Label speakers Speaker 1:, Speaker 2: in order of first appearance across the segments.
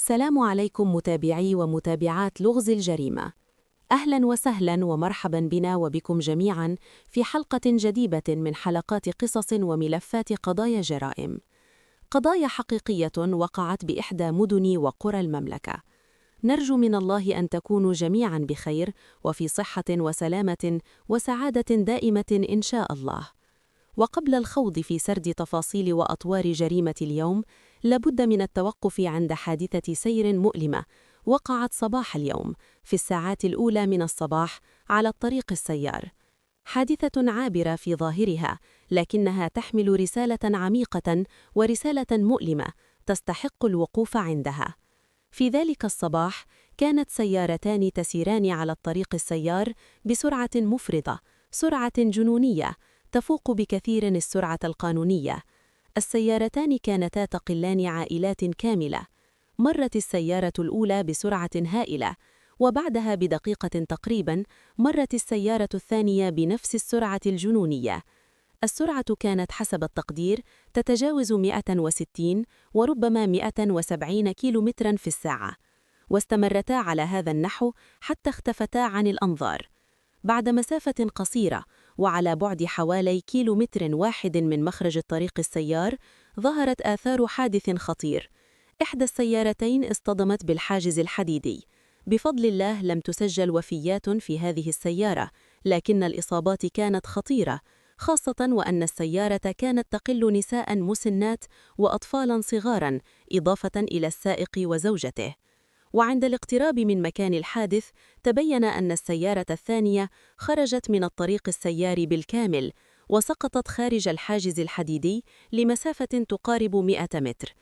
Speaker 1: السلام عليكم متابعي ومتابعات لغز الجريمة. أهلا وسهلا ومرحبا بنا وبكم جميعا في حلقة جديدة من حلقات قصص وملفات قضايا جرائم. قضايا حقيقية وقعت بإحدى مدن وقرى المملكة. نرجو من الله أن تكونوا جميعا بخير وفي صحة وسلامة وسعادة دائمة إن شاء الله. وقبل الخوض في سرد تفاصيل وأطوار جريمة اليوم، لابد من التوقف عند حادثة سير مؤلمة وقعت صباح اليوم في الساعات الأولى من الصباح على الطريق السيار. حادثة عابرة في ظاهرها، لكنها تحمل رسالة عميقة ورسالة مؤلمة تستحق الوقوف عندها. في ذلك الصباح كانت سيارتان تسيران على الطريق السيار بسرعة مفرطة، سرعة جنونية تفوق بكثير السرعة القانونية. السيارتان كانتا تقلان عائلات كاملة. مرت السيارة الأولى بسرعة هائلة، وبعدها بدقيقة تقريبا مرت السيارة الثانية بنفس السرعة الجنونية. السرعة كانت حسب التقدير تتجاوز 160 وربما 170 كيلومترا في الساعة، واستمرتا على هذا النحو حتى اختفتا عن الأنظار. بعد مسافة قصيرة وعلى بعد حوالي كيلومتر واحد من مخرج الطريق السيار، ظهرت آثار حادث خطير. إحدى السيارتين اصطدمت بالحاجز الحديدي. بفضل الله لم تسجل وفيات في هذه السيارة، لكن الإصابات كانت خطيرة، خاصة وأن السيارة كانت تقل نساء مسنات وأطفالا صغارا، إضافة إلى السائق وزوجته. وعند الاقتراب من مكان الحادث تبين أن السيارة الثانية خرجت من الطريق السيار بالكامل وسقطت خارج الحاجز الحديدي لمسافة تقارب 100 متر.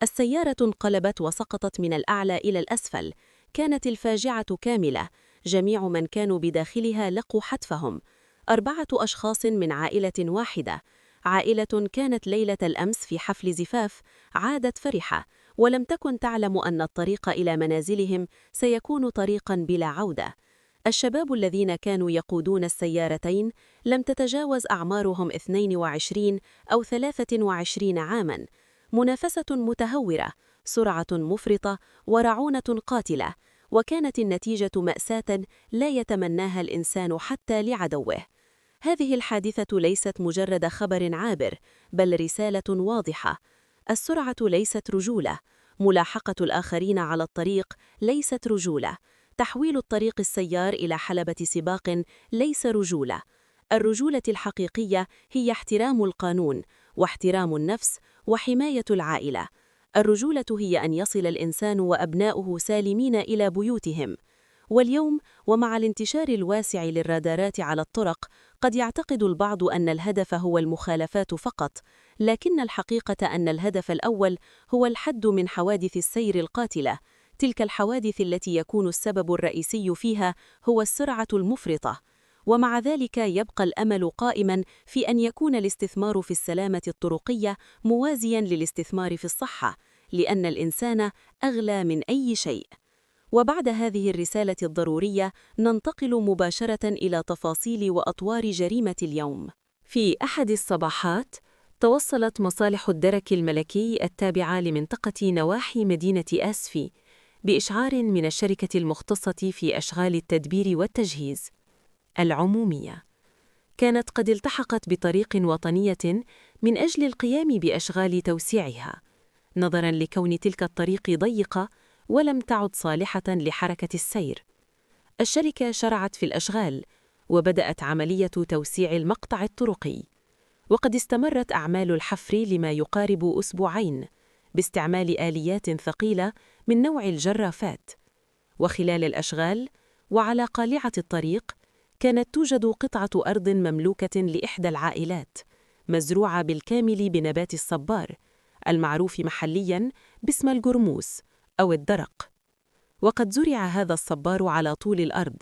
Speaker 1: السيارة انقلبت وسقطت من الأعلى إلى الأسفل. كانت الفاجعة كاملة، جميع من كانوا بداخلها لقوا حتفهم. 4 أشخاص من عائلة واحدة. عائلة كانت ليلة الأمس في حفل زفاف، عادت فرحة ولم تكن تعلم أن الطريق إلى منازلهم سيكون طريقا بلا عودة. الشباب الذين كانوا يقودون السيارتين لم تتجاوز أعمارهم 22 أو 23 عاما. منافسة متهورة، سرعة مفرطة ورعونة قاتلة، وكانت النتيجة مأساة لا يتمناها الإنسان حتى لعدوه. هذه الحادثة ليست مجرد خبر عابر، بل رسالة واضحة. السرعة ليست رجولة، ملاحقة الآخرين على الطريق ليست رجولة، تحويل الطريق السيار إلى حلبة سباق ليس رجولة. الرجولة الحقيقية هي احترام القانون واحترام النفس وحماية العائلة. الرجولة هي أن يصل الإنسان وأبناؤه سالمين إلى بيوتهم. واليوم ومع الانتشار الواسع للرادارات على الطرق، قد يعتقد البعض أن الهدف هو المخالفات فقط، لكن الحقيقة أن الهدف الأول هو الحد من حوادث السير القاتلة، تلك الحوادث التي يكون السبب الرئيسي فيها هو السرعة المفرطة. ومع ذلك يبقى الأمل قائما في أن يكون الاستثمار في السلامة الطرقية موازيا للاستثمار في الصحة، لأن الإنسان أغلى من أي شيء. وبعد هذه الرسالة الضرورية ننتقل مباشرة إلى تفاصيل وأطوار جريمة اليوم. في أحد الصباحات توصلت مصالح الدرك الملكي التابعة لمنطقة نواحي مدينة آسفي بإشعار من الشركة المختصة في أشغال التدبير والتجهيز العمومية. كانت قد التحقت بطريق وطنية من أجل القيام بأشغال توسيعها، نظراً لكون تلك الطريق ضيقة ولم تعد صالحة لحركة السير. الشركة شرعت في الأشغال وبدأت عملية توسيع المقطع الطرقي، وقد استمرت أعمال الحفر لما يقارب أسبوعين باستعمال آليات ثقيلة من نوع الجرافات. وخلال الأشغال وعلى قالعة الطريق كانت توجد قطعة أرض مملوكة لإحدى العائلات، مزروعة بالكامل بنبات الصبار المعروف محلياً باسم الجرموس أو الدرق. وقد زرع هذا الصبار على طول الأرض،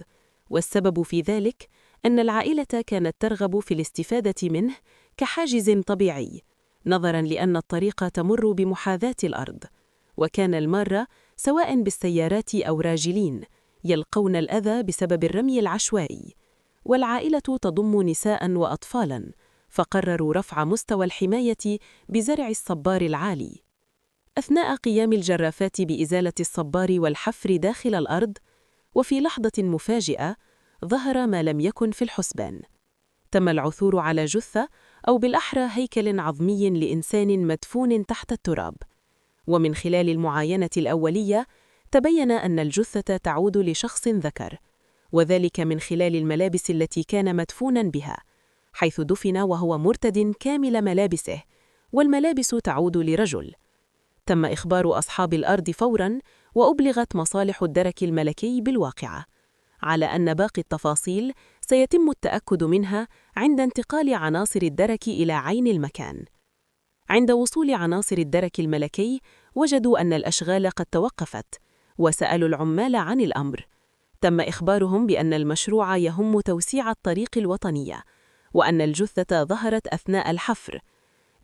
Speaker 1: والسبب في ذلك أن العائلة كانت ترغب في الاستفادة منه كحاجز طبيعي، نظراً لأن الطريق تمر بمحاذاة الأرض، وكان المارة سواء بالسيارات أو راجلين يلقون الأذى بسبب الرمي العشوائي. والعائلة تضم نساء وأطفالاً، فقرروا رفع مستوى الحماية بزرع الصبار العالي. أثناء قيام الجرافات بإزالة الصبار والحفر داخل الأرض، وفي لحظة مفاجئة ظهر ما لم يكن في الحسبان. تم العثور على جثة، أو بالأحرى هيكل عظمي لإنسان مدفون تحت التراب. ومن خلال المعاينة الأولية تبين أن الجثة تعود لشخص ذكر، وذلك من خلال الملابس التي كان مدفونا بها، حيث دفن وهو مرتد كامل ملابسه، والملابس تعود لرجل. تم إخبار أصحاب الأرض فوراً، وأبلغت مصالح الدرك الملكي بالواقعة، على أن باقي التفاصيل سيتم التأكد منها عند انتقال عناصر الدرك إلى عين المكان. عند وصول عناصر الدرك الملكي وجدوا أن الأشغال قد توقفت، وسألوا العمال عن الأمر. تم إخبارهم بأن المشروع يهم توسيع الطريق الوطنية، وأن الجثة ظهرت أثناء الحفر.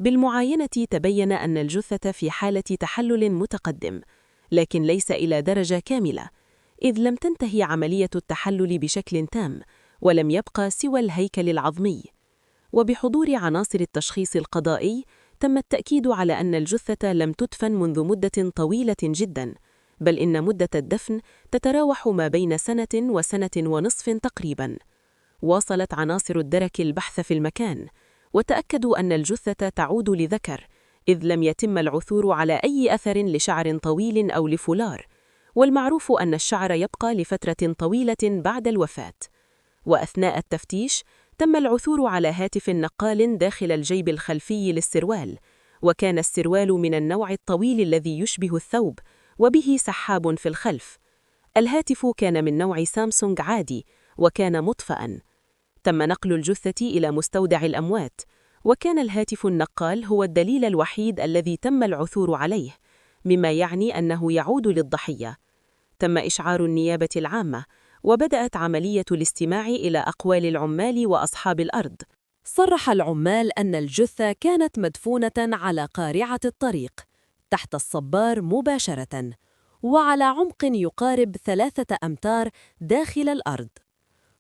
Speaker 1: بالمعاينة تبين أن الجثة في حالة تحلل متقدم، لكن ليس إلى درجة كاملة، إذ لم تنتهي عملية التحلل بشكل تام، ولم يبقى سوى الهيكل العظمي. وبحضور عناصر التشخيص القضائي تم التأكيد على أن الجثة لم تدفن منذ مدة طويلة جداً، بل إن مدة الدفن تتراوح ما بين سنة وسنة ونصف تقريباً. واصلت عناصر الدرك البحث في المكان، وتأكدوا أن الجثة تعود لذكر، إذ لم يتم العثور على أي أثر لشعر طويل أو لفولار، والمعروف أن الشعر يبقى لفترة طويلة بعد الوفاة. وأثناء التفتيش تم العثور على هاتف نقال داخل الجيب الخلفي للسروال، وكان السروال من النوع الطويل الذي يشبه الثوب، وبه سحاب في الخلف. الهاتف كان من نوع سامسونج عادي، وكان مطفأً. تم نقل الجثة إلى مستودع الأموات، وكان الهاتف النقال هو الدليل الوحيد الذي تم العثور عليه، مما يعني أنه يعود للضحية. تم إشعار النيابة العامة، وبدأت عملية الاستماع إلى أقوال العمال وأصحاب الأرض.
Speaker 2: صرح العمال أن الجثة كانت مدفونة على قارعة الطريق تحت الصبار مباشرة، وعلى عمق يقارب 3 أمتار داخل الأرض،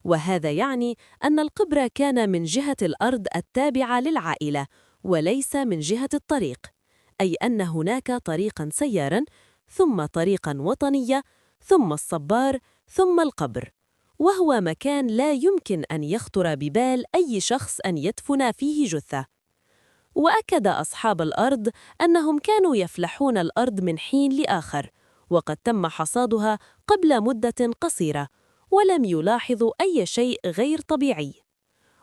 Speaker 2: وهذا يعني أن القبر كان من جهة الأرض التابعة للعائلة وليس من جهة الطريق، أي أن هناك طريقاً سياراً، ثم طريقاً وطنية، ثم الصبار، ثم القبر، وهو مكان لا يمكن أن يخطر ببال أي شخص أن يدفن فيه جثة. وأكد أصحاب الأرض أنهم كانوا يفلحون الأرض من حين لآخر، وقد تم حصادها قبل مدة قصيرة، ولم يلاحظوا أي شيء غير طبيعي.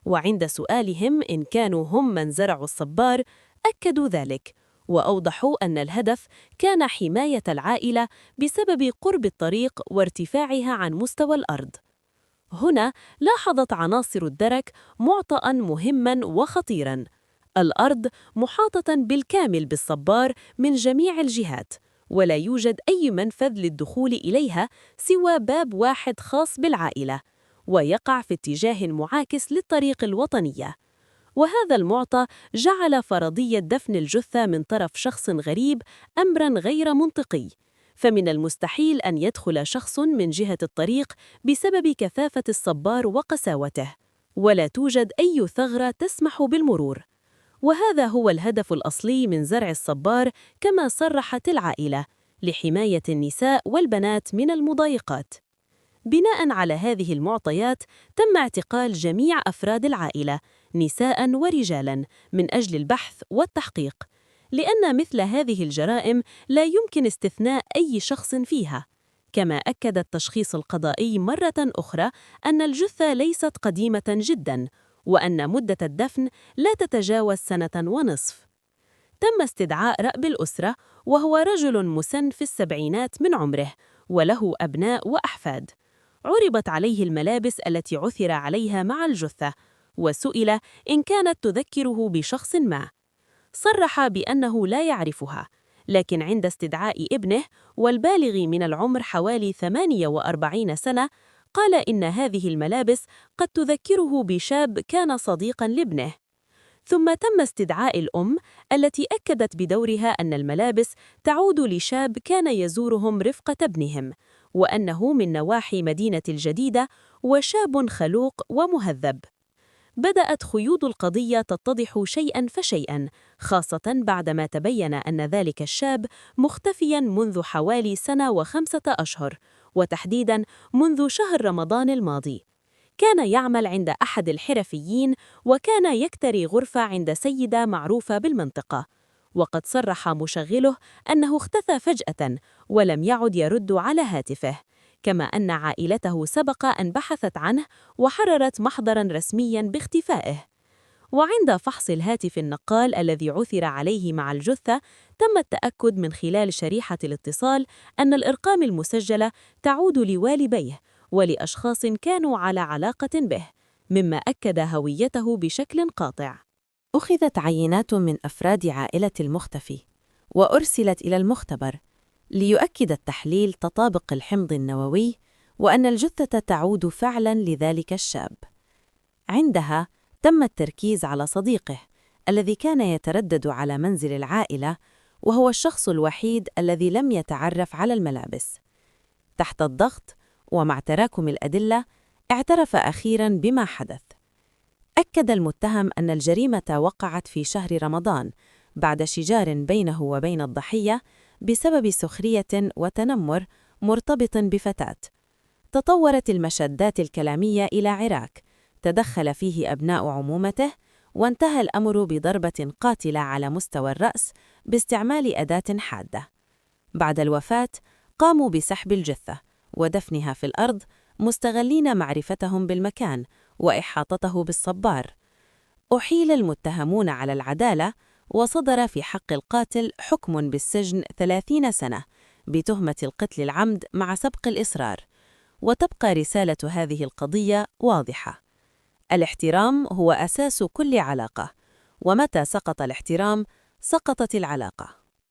Speaker 2: وعند سؤالهم إن كانوا هم من زرعوا الصبار، أكدوا ذلك، وأوضحوا أن الهدف كان حماية العائلة بسبب قرب الطريق وارتفاعها عن مستوى الأرض. هنا لاحظت عناصر الدرك معطأً مهماً وخطيراً: الأرض محاطة بالكامل بالصبار من جميع الجهات، ولا يوجد أي منفذ للدخول إليها سوى باب واحد خاص بالعائلة، ويقع في اتجاه معاكس للطريق الوطنية. وهذا المعطى جعل فرضية دفن الجثة من طرف شخص غريب أمراً غير منطقي، فمن المستحيل أن يدخل شخص من جهة الطريق بسبب كثافة الصبار وقساوته، ولا توجد أي ثغرة تسمح بالمرور. وهذا هو الهدف الأصلي من زرع الصبار، كما صرحت العائلة، لحماية النساء والبنات من المضايقات. بناء على هذه المعطيات تم اعتقال جميع أفراد العائلة، نساء ورجالا، من أجل البحث والتحقيق، لأن مثل هذه الجرائم لا يمكن استثناء أي شخص فيها. كما أكد التشخيص القضائي مرة أخرى أن الجثة ليست قديمة جداً، وأن مدة الدفن لا تتجاوز 1.5 سنة. تم استدعاء رأب الأسرة، وهو رجل مسن في السبعينات من عمره، وله أبناء وأحفاد. عرضت عليه الملابس التي عثر عليها مع الجثة، وسئل إن كانت تذكره بشخص ما. صرح بأنه لا يعرفها، لكن عند استدعاء ابنه والبالغ من العمر حوالي 48 سنة، قال إن هذه الملابس قد تذكره بشاب كان صديقاً لابنه. ثم تم استدعاء الأم، التي أكدت بدورها أن الملابس تعود لشاب كان يزورهم رفقة ابنهم، وأنه من نواحي مدينة الجديدة، وشاب خلوق ومهذب.
Speaker 1: بدأت خيوط القضية تتضح شيئاً فشيئاً، خاصة بعدما تبين أن ذلك الشاب مختفياً منذ حوالي 1 و5 أشهر، وتحديداً منذ شهر رمضان الماضي. كان يعمل عند أحد الحرفيين، وكان يكتري غرفة عند سيدة معروفة بالمنطقة. وقد صرح مشغله أنه اختفى فجأة ولم يعد يرد على هاتفه، كما أن عائلته سبق أن بحثت عنه وحررت محضراً رسمياً باختفائه. وعند فحص الهاتف النقال الذي عثر عليه مع الجثة، تم التأكد من خلال شريحة الاتصال أن الأرقام المسجلة تعود لوالديه ولأشخاص كانوا على علاقة به، مما أكد هويته بشكل قاطع. أخذت عينات من أفراد عائلة المختفي وأرسلت إلى المختبر ليؤكد التحليل تطابق الحمض النووي وأن الجثة تعود فعلاً لذلك الشاب. عندها تم التركيز على صديقه الذي كان يتردد على منزل العائلة، وهو الشخص الوحيد الذي لم يتعرف على الملابس. تحت الضغط ومع تراكم الأدلة، اعترف أخيراً بما حدث. أكد المتهم أن الجريمة وقعت في شهر رمضان بعد شجار بينه وبين الضحية بسبب سخرية وتنمر مرتبط بفتاة. تطورت المشادات الكلامية إلى عراك تدخل فيه أبناء عمومته، وانتهى الأمر بضربة قاتلة على مستوى الرأس باستعمال أداة حادة. بعد الوفاة قاموا بسحب الجثة ودفنها في الأرض، مستغلين معرفتهم بالمكان وإحاطته بالصبار. أحيل المتهمون على العدالة، وصدر في حق القاتل حكم بالسجن 30 سنة بتهمة القتل العمد مع سبق الإصرار. وتبقى رسالة هذه القضية واضحة: الاحترام هو أساس كل علاقة، ومتى سقط الاحترام سقطت العلاقة.